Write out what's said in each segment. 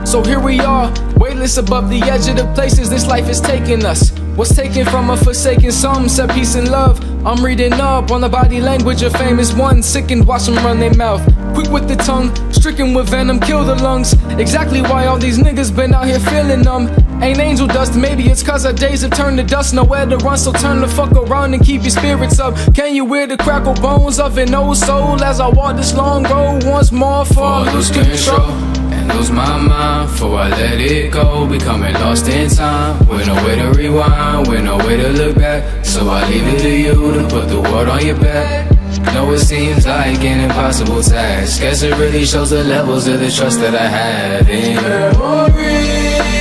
So here we are, weightless above the edge of the places this life is taking us. What's taken from a forsaken some said peace and love. I'm reading up on the body language of famous ones. Sickened, watch them run their mouth. Quick with the tongue, stricken with venom, kill the lungs. Exactly why all these niggas been out here feeling numb. Ain't angel dust, maybe it's cause our days have turned to dust. Nowhere to run, so turn the fuck around and keep your spirits up. Can you hear the crackle bones of an old soul as I walk this long road once more for I lose control? Lose my mind before I let it go. Becoming lost in time, with no way to rewind, with no way to look back. So I leave it to you to put the world on your back. No, it seems like an impossible task. Guess it really shows the levels of the trust that I have in memories.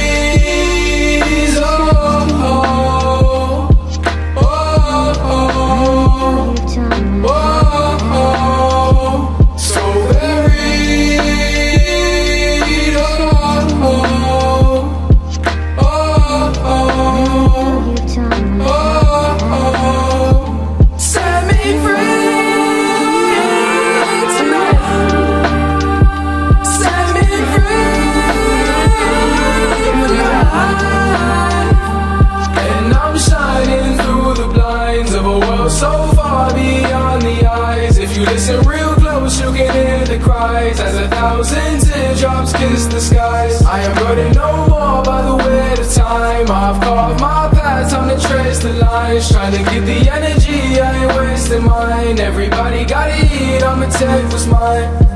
So far beyond the eyes. If you listen real close, you can hear the cries as 1,000 teardrops kiss the skies. I am burdened no more by the weight of time. I've carved my path, time to trace the lines. Trying to get the energy, I ain't wasting mine. Everybody gotta eat, I'ma take what's mine.